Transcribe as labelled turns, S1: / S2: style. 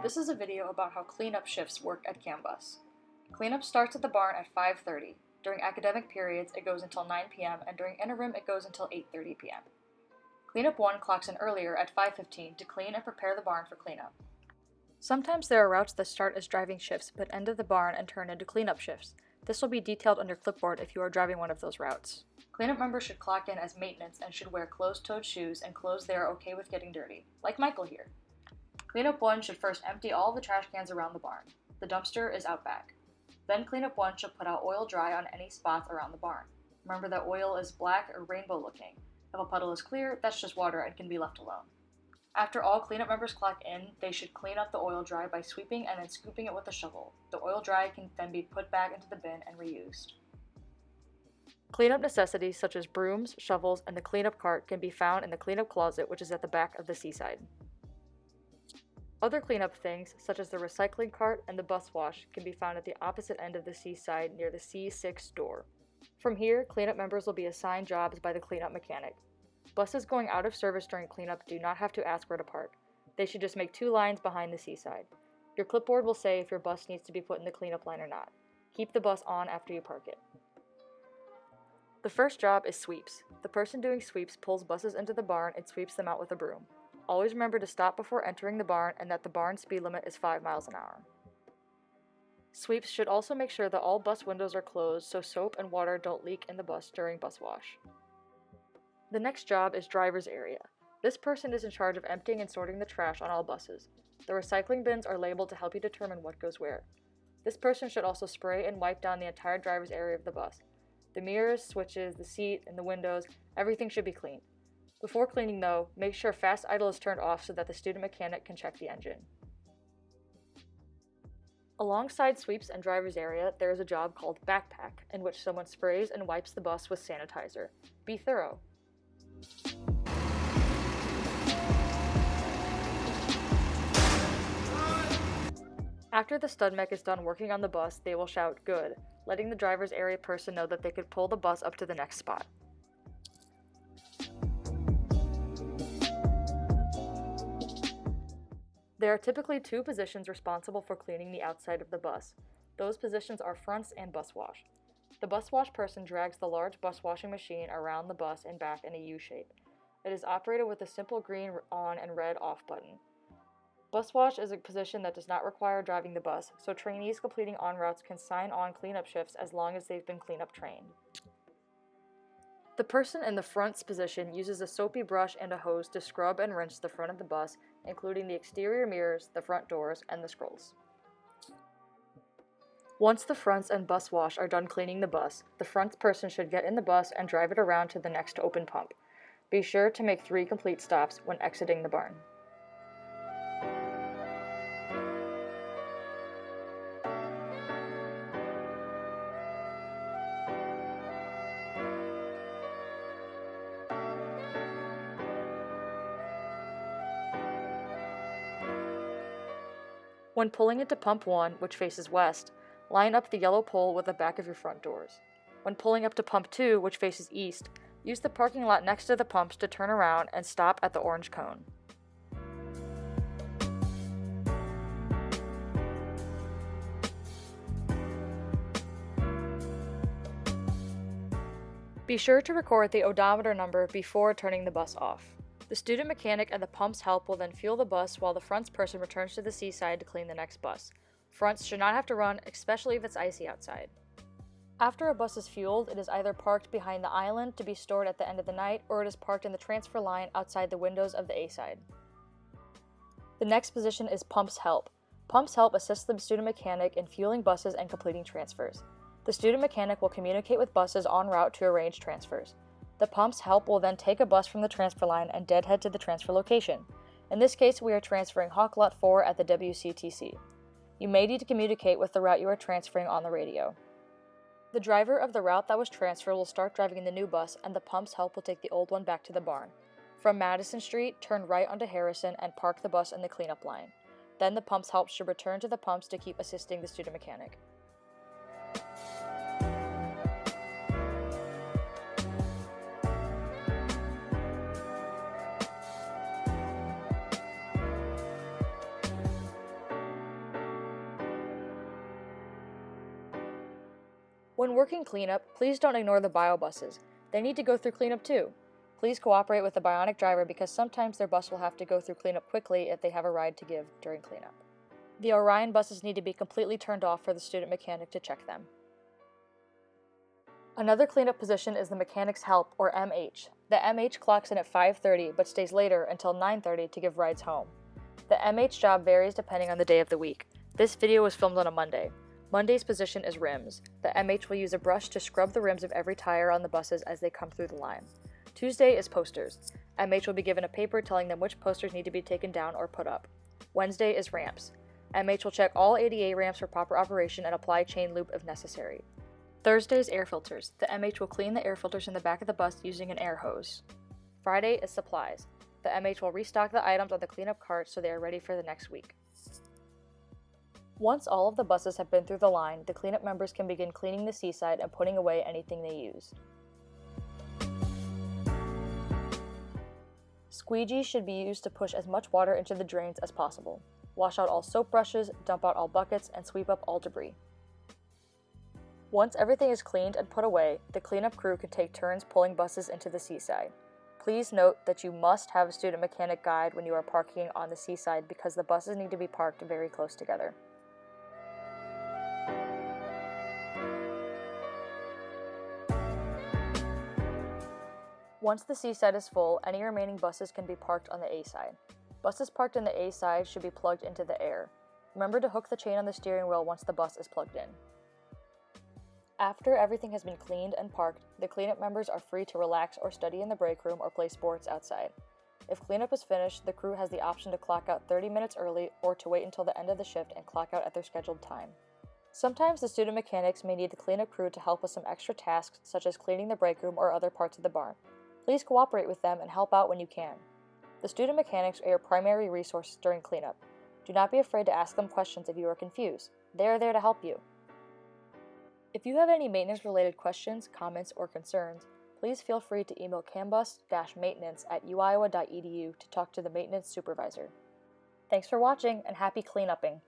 S1: This is a video about how cleanup shifts work at Cambus. Cleanup starts at the barn at 5:30. During academic periods, it goes until 9 p.m., and during interim, it goes until 8:30 p.m. Cleanup 1 clocks in earlier at 5:15 to clean and prepare the barn for cleanup. Sometimes there are routes that start as driving shifts but end at the barn and turn into cleanup shifts. This will be detailed on your clipboard if you are driving one of those routes. Cleanup members should clock in as maintenance and should wear closed-toed shoes and clothes they are okay with getting dirty, like Michael here. Cleanup 1 should first empty all the trash cans around the barn. The dumpster is out back. Then Cleanup 1 should put out oil dry on any spots around the barn. Remember that oil is black or rainbow looking. If a puddle is clear, that's just water and can be left alone. After all cleanup members clock in, they should clean up the oil dry by sweeping and then scooping it with a shovel. The oil dry can then be put back into the bin and reused. Cleanup necessities such as brooms, shovels, and the cleanup cart can be found in the cleanup closet, which is at the back of the seaside. Other cleanup things, such as the recycling cart and the bus wash, can be found at the opposite end of the seaside near the C6 door. From here, cleanup members will be assigned jobs by the cleanup mechanic. Buses going out of service during cleanup do not have to ask where to park. They should just make 2 lines behind the seaside. Your clipboard will say if your bus needs to be put in the cleanup line or not. Keep the bus on after you park it. The first job is sweeps. The person doing sweeps pulls buses into the barn and sweeps them out with a broom. Always remember to stop before entering the barn and that the barn speed limit is 5 miles an hour. Sweeps should also make sure that all bus windows are closed so soap and water don't leak in the bus during bus wash. The next job is driver's area. This person is in charge of emptying and sorting the trash on all buses. The recycling bins are labeled to help you determine what goes where. This person should also spray and wipe down the entire driver's area of the bus. The mirrors, switches, the seat, and the windows, everything should be cleaned. Before cleaning though, make sure fast idle is turned off so that the student mechanic can check the engine. Alongside sweeps and driver's area, there is a job called backpack, in which someone sprays and wipes the bus with sanitizer. Be thorough. After the stud mech is done working on the bus, they will shout "good," letting the driver's area person know that they could pull the bus up to the next spot. There are typically 2 positions responsible for cleaning the outside of the bus. Those positions are fronts and bus wash. The bus wash person drags the large bus washing machine around the bus and back in a U shape. It is operated with a simple green on and red off button. Bus wash is a position that does not require driving the bus, so trainees completing on routes can sign on cleanup shifts as long as they've been cleanup trained. The person in the front's position uses a soapy brush and a hose to scrub and rinse the front of the bus, including the exterior mirrors, the front doors, and the scrolls. Once the fronts and bus wash are done cleaning the bus, the front's person should get in the bus and drive it around to the next open pump. Be sure to make 3 complete stops when exiting the barn. When pulling into pump 1, which faces west, line up the yellow pole with the back of your front doors. When pulling up to pump 2, which faces east, use the parking lot next to the pumps to turn around and stop at the orange cone. Be sure to record the odometer number before turning the bus off. The student mechanic and the pump's help will then fuel the bus while the front's person returns to the seaside to clean the next bus. Fronts should not have to run, especially if it's icy outside. After a bus is fueled, it is either parked behind the island to be stored at the end of the night, or it is parked in the transfer line outside the windows of the A side. The next position is pump's help. Pump's help assists the student mechanic in fueling buses and completing transfers. The student mechanic will communicate with buses en route to arrange transfers. The pump's help will then take a bus from the transfer line and deadhead to the transfer location. In this case, we are transferring Hawk Lot 4 at the WCTC. You may need to communicate with the route you are transferring on the radio. The driver of the route that was transferred will start driving the new bus, and the pump's help will take the old one back to the barn. From Madison Street, turn right onto Harrison and park the bus in the cleanup line. Then the pump's help should return to the pumps to keep assisting the student mechanic. When working cleanup, please don't ignore the bio buses. They need to go through cleanup too. Please cooperate with the bionic driver because sometimes their bus will have to go through cleanup quickly if they have a ride to give during cleanup. The Orion buses need to be completely turned off for the student mechanic to check them. Another cleanup position is the mechanic's help, or MH. The MH clocks in at 5:30 but stays later until 9:30 to give rides home. The MH job varies depending on the day of the week. This video was filmed on a Monday. Monday's position is rims. The MH will use a brush to scrub the rims of every tire on the buses as they come through the line. Tuesday is posters. MH will be given a paper telling them which posters need to be taken down or put up. Wednesday is ramps. MH will check all ADA ramps for proper operation and apply chain loop if necessary. Thursday is air filters. The MH will clean the air filters in the back of the bus using an air hose. Friday is supplies. The MH will restock the items on the cleanup cart so they are ready for the next week. Once all of the buses have been through the line, the cleanup members can begin cleaning the seaside and putting away anything they used. Squeegees should be used to push as much water into the drains as possible. Wash out all soap brushes, dump out all buckets, and sweep up all debris. Once everything is cleaned and put away, the cleanup crew can take turns pulling buses into the seaside. Please note that you must have a student mechanic guide when you are parking on the seaside because the buses need to be parked very close together. Once the seaside is full, any remaining buses can be parked on the A side. Buses parked in the A side should be plugged into the air. Remember to hook the chain on the steering wheel once the bus is plugged in. After everything has been cleaned and parked, the cleanup members are free to relax or study in the break room or play sports outside. If cleanup is finished, the crew has the option to clock out 30 minutes early or to wait until the end of the shift and clock out at their scheduled time. Sometimes the student mechanics may need the cleanup crew to help with some extra tasks such as cleaning the break room or other parts of the barn. Please cooperate with them and help out when you can. The student mechanics are your primary resource during cleanup. Do not be afraid to ask them questions if you are confused. They are there to help you. If you have any maintenance-related questions, comments, or concerns, please feel free to email cambus-maintenance@uiowa.edu to talk to the maintenance supervisor. Thanks for watching and happy cleanupping!